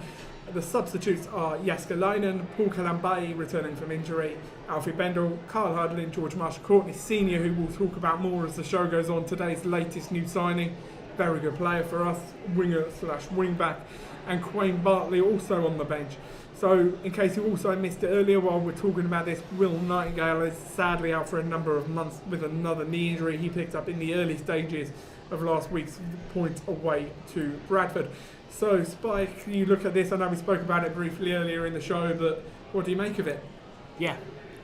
The substitutes are Jaska Leinen, Paul Kalambai returning from injury, Alfie Bendel, Carl Hardlin, George Marshall Courtney Senior, who we'll talk about more as the show goes on, today's latest new signing, very good player for us, winger/wing back, and Quayne Bartley also on the bench. So in case you also missed it earlier while we're talking about this, Will Nightingale is sadly out for a number of months with another knee injury he picked up in the early stages of last week's point away to Bradford. So Spike, you look at this, I know we spoke about it briefly earlier in the show, but what do you make of it? Yeah,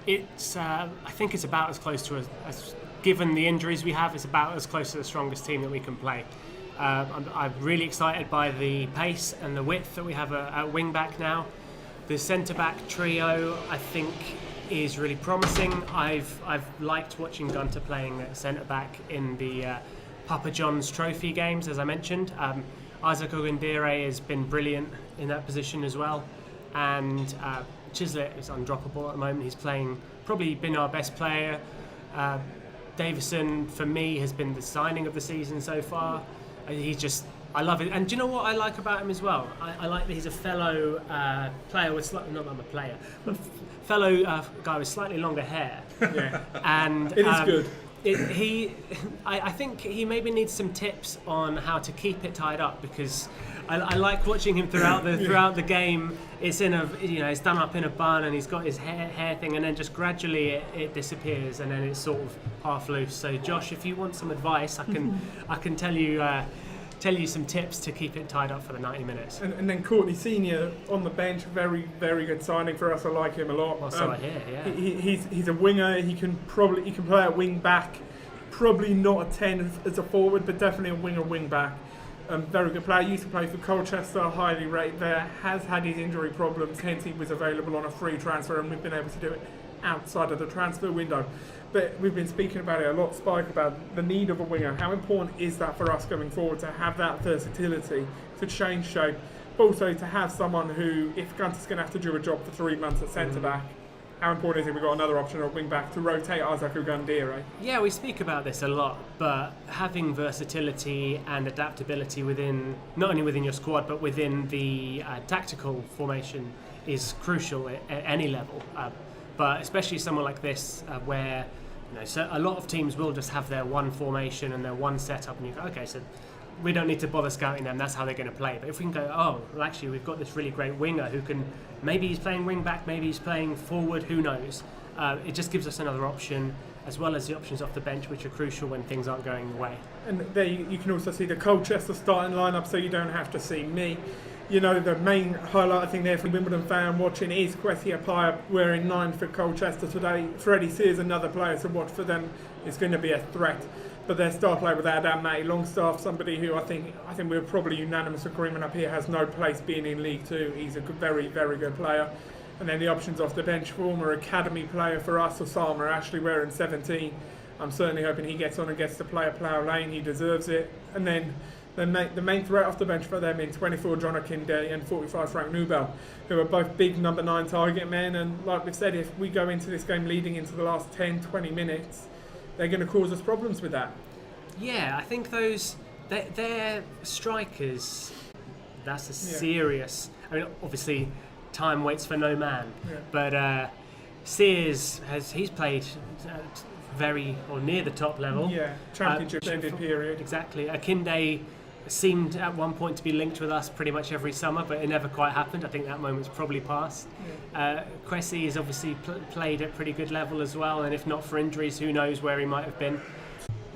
it's. I think it's about as close to as given the injuries we have, it's about as close to the strongest team that we can play. I'm really excited by the pace and the width that we have at wing back now. The centre back trio, I think, is really promising. I've liked watching Gunter playing at centre back in the Papa John's Trophy games, as I mentioned. Isaac Obandire has been brilliant in that position as well, and Chislett is undroppable at the moment. He's probably been our best player. Davison, for me, has been the signing of the season so far. I love it. And do you know what I like about him as well? I like that he's a fellow player with not that I'm a player, but fellow guy with slightly longer hair. Yeah, and it is good. I think he maybe needs some tips on how to keep it tied up, because I like watching him throughout the game. It's it's done up in a bun, and he's got his hair thing, and then just gradually it disappears, and then it's sort of half loose. So Josh, if you want some advice, I can tell you some tips to keep it tied up for the 90 minutes. And then Courtney Senior on the bench, very, very good signing for us. I like him a lot. Well, so I hear, yeah. He's a winger. He can play at wing back. Probably not a 10 as a forward, but definitely a wing back. Very good player. Used to play for Colchester, highly rated there. Has had his injury problems, hence he was available on a free transfer, and we've been able to do it outside of the transfer window. But we've been speaking about it a lot, Spike, about the need of a winger. How important is that for us going forward, to have that versatility, to change shape, but also to have someone who, if Gunter's going to have to do a job for 3 months at centre-back, how important is it we've got another option at wing-back to rotate Isaac Obandire? Yeah, we speak about this a lot, but having versatility and adaptability not only within your squad, but within the tactical formation is crucial at any level. But especially someone like this, where so a lot of teams will just have their one formation and their one setup, and you go, okay, so we don't need to bother scouting them, that's how they're going to play. But if we can go, actually we've got this really great winger who can, maybe he's playing wing back, maybe he's playing forward, who knows. It just gives us another option, as well as the options off the bench, which are crucial when things aren't going the way. And there you can also see the Colchester starting lineup, so you don't have to see me. The main highlight, I think, there for Wimbledon fan watching is Kwesi Appiah wearing 9 for Colchester today. Freddie Sears, another player to watch for them, is going to be a threat. But their star player without doubt, Matty Longstaff, somebody who I think we're probably unanimous agreement up here has no place being in League Two. He's a very, very good player. And then the options off the bench, former academy player for us, Osama Ashley, wearing 17. I'm certainly hoping he gets on and gets to play at Plough Lane. He deserves it. And then the main threat off the bench for them in 24, John Akinde, and 45, Frank Newbell, who are both big number 9 target men. And like we've said, if we go into this game leading into the last 10, 20 minutes, they're going to cause us problems with that. Yeah, I think they're strikers. That's a serious. I mean, obviously, time waits for no man. Yeah. But Sears he's played very or near the top level. Yeah, championship ended period. Exactly. Akinde seemed at one point to be linked with us pretty much every summer, but it never quite happened. I think that moment's probably past. Cressy has obviously played at pretty good level as well, and if not for injuries, who knows where he might have been.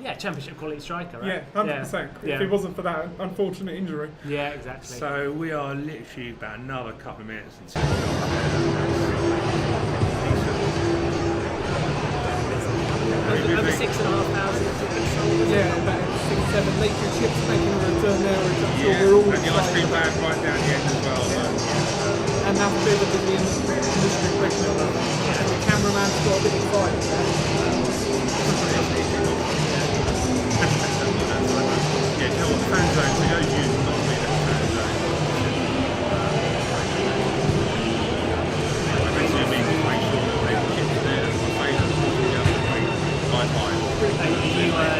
Yeah, championship quality striker, right? Yeah, 100%. If it wasn't for that unfortunate injury. Yeah, exactly. So we are literally about another couple of minutes until over 6,500 tickets sold. Yeah, about 6, 7 Lakewood Chips making a return there, which I'm sure yeah, we're all and the ice cream excited van right down the end as well. And that's a bit of the industry question of that. And the cameraman's got a bit excited there. Yeah, you know what, fan zone, for those of you who've not been at the fan zone, I basically mean to make sure that they've chips there, that's my favourite, the other way, high.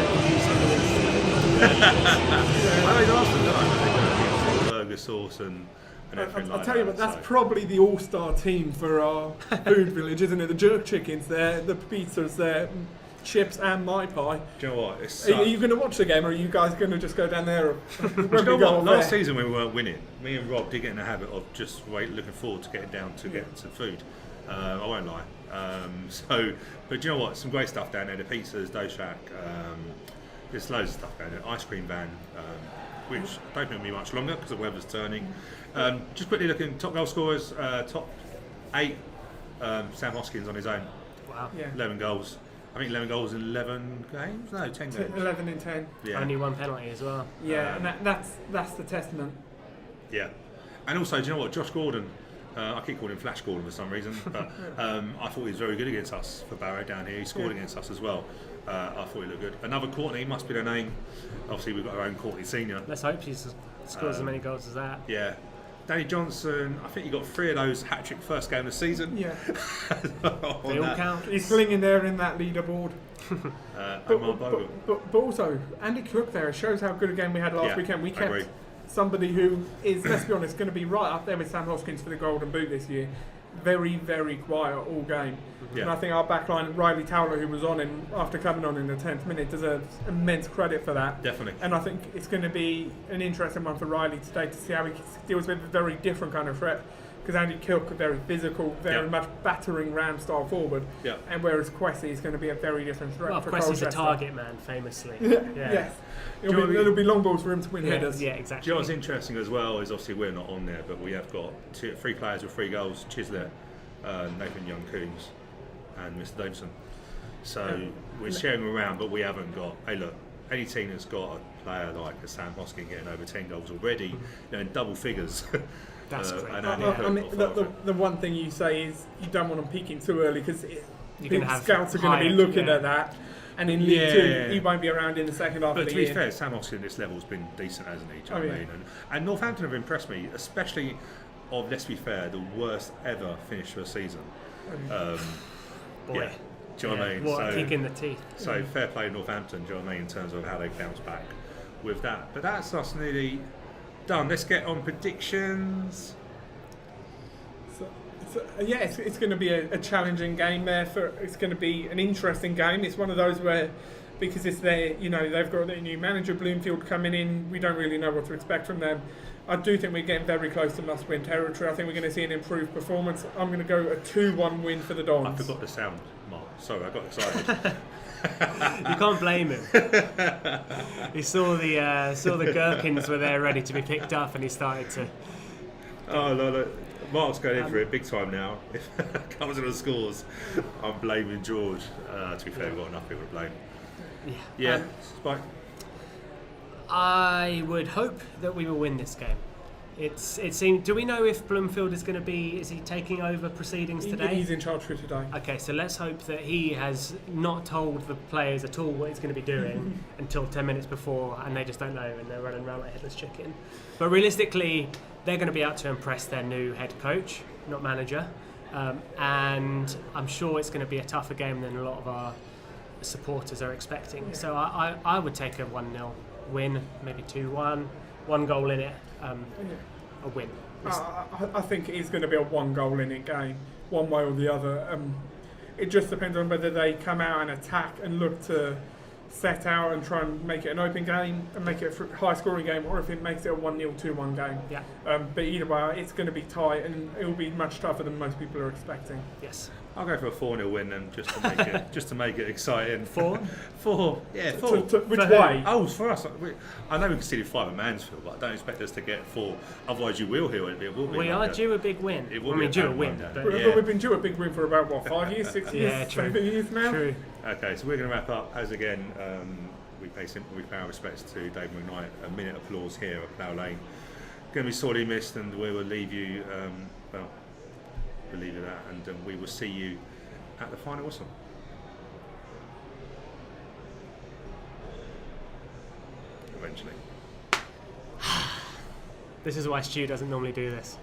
I always ask them, don't I, when they go burger sauce and everything I'll tell you what, that's probably the all-star team for our food village, isn't it? The jerk chickens there, the pizzas there, chips and my pie. Do you know what? It's Are you going to watch the game, or are you guys going to just go down there? Do you know what? Last season when we weren't winning, me and Rob did get in the habit of just looking forward to getting down to get some food. I won't lie. But do you know what? Some great stuff down there. The pizzas, dough shack. There's loads of stuff down there. Ice cream van, which don't think will be much longer because the weather's turning. Just quickly looking, top goal scorers, top 8. Sam Hoskins on his own. Wow. Yeah. 11 goals. I think 11 goals in 11 games? No, 10 games. 11 in 10. Yeah. Only one penalty as well. Yeah, and that's the testament. Yeah. And also, do you know what? Josh Gordon, I keep calling him Flash Gordon for some reason, but I thought he was very good against us for Barrow down here. He scored against us as well. I thought he looked good. Another Courtney must be their name. Obviously, we've got our own Courtney Senior. Let's hope she scores as many goals as that. Yeah. Danny Johnson, I think he got 3 of those hat-trick first game of the season. Yeah. They all count. He's slinging there in that leaderboard. Omar Bogle. But also, Andy Cook there shows how good a game we had last weekend. We kept somebody who is, let's be honest, going to be right up there with Sam Hoskins for the Golden Boot this year. Very, very quiet all game. Yeah. And I think our backline, Riley Towler, who was on in after coming on in the 10th minute, deserves immense credit for that. Definitely. And I think it's going to be an interesting one for Riley today to see how he deals with a very different kind of threat. Because Andy Kilk, very physical, very much battering ram style forward. Yeah. And whereas Quessy is going to be a very different threat for Colchester. Quessy's a target man, famously. Yes. It'll be long balls for him to win headers. Yeah, exactly. Do you know what's interesting as well is obviously we're not on there, but we have got 3 players with 3 goals, Chisler, Nathan Young-Coombs and Mr Davison. So we're sharing them around, but we haven't got, hey look, any team that's got a player like a Sam Hoskin getting over 10 goals already, in double figures. That's great. The one thing you say is you don't want them peaking too early because scouts are going to be looking at that. And in League 2, he won't be around in the second half of the year. But to be fair, Sam Hoskin at this level has been decent, hasn't he? Do you know what I mean? And Northampton have impressed me, especially of, let's be fair, the worst ever finish for a season. Boy. Yeah. Do you know what I mean? What a kick in the teeth. So fair play to Northampton, do you know what I mean, in terms of how they bounce back with that. But that's us nearly done. Let's get on predictions. It's going to be a challenging game there. It's going to be an interesting game. It's one of those where, because it's their, they've got their new manager Bloomfield coming in. We don't really know what to expect from them. I do think we're getting very close to must-win territory. I think we're going to see an improved performance. I'm going to go a 2-1 win for the Dons. I forgot the sound, Mark. Sorry, I got excited. You can't blame him. He saw the gherkins were there ready to be picked up, and he started to. Oh no. Mark's going in for it big time now. If it comes to the scores, I'm blaming George. To be fair, we've got enough people to blame. Yeah. Spike. I would hope that we will win this game. It seemed. Do we know if Bloomfield is going to be? Is he taking over proceedings today? He's in charge for today. Okay, so let's hope that he has not told the players at all what he's going to be doing until 10 minutes before, and they just don't know, and they're running around like headless chicken. But realistically, they're going to be out to impress their new head coach, not manager, and I'm sure it's going to be a tougher game than a lot of our supporters are expecting. Yeah. So I would take a 1-0 win, maybe 2-1, 1 goal in it, a win. I think it is going to be a 1 goal in it game, one way or the other. It just depends on whether they come out and attack and look to set out and try and make it an open game and make it a high-scoring game, or if it makes it a 1-0, 2-1 game. Yeah. But either way, it's going to be tight, and it will be much tougher than most people are expecting. Yes. I'll go for a 4-0 win then, just to make it exciting. 4? 4. Yeah, 4. Which For way? Oh, for us, I know we conceded 5 at Mansfield, but I don't expect us to get 4. Otherwise, you will hear it. It will be. We are due a big win. It will I mean, be due a bad win. one, yeah. But But we've been due a big win for about, 5 years, 6 years, Yeah, true. 7 years now? True. Okay, so we're going to wrap up as again. We pay our respects to Dave McKnight. A minute applause here at Plough Lane. Going to be sorely missed, and we will leave you. We'll leave you that, and we will see you at the final whistle. Eventually. This is why Stu doesn't normally do this.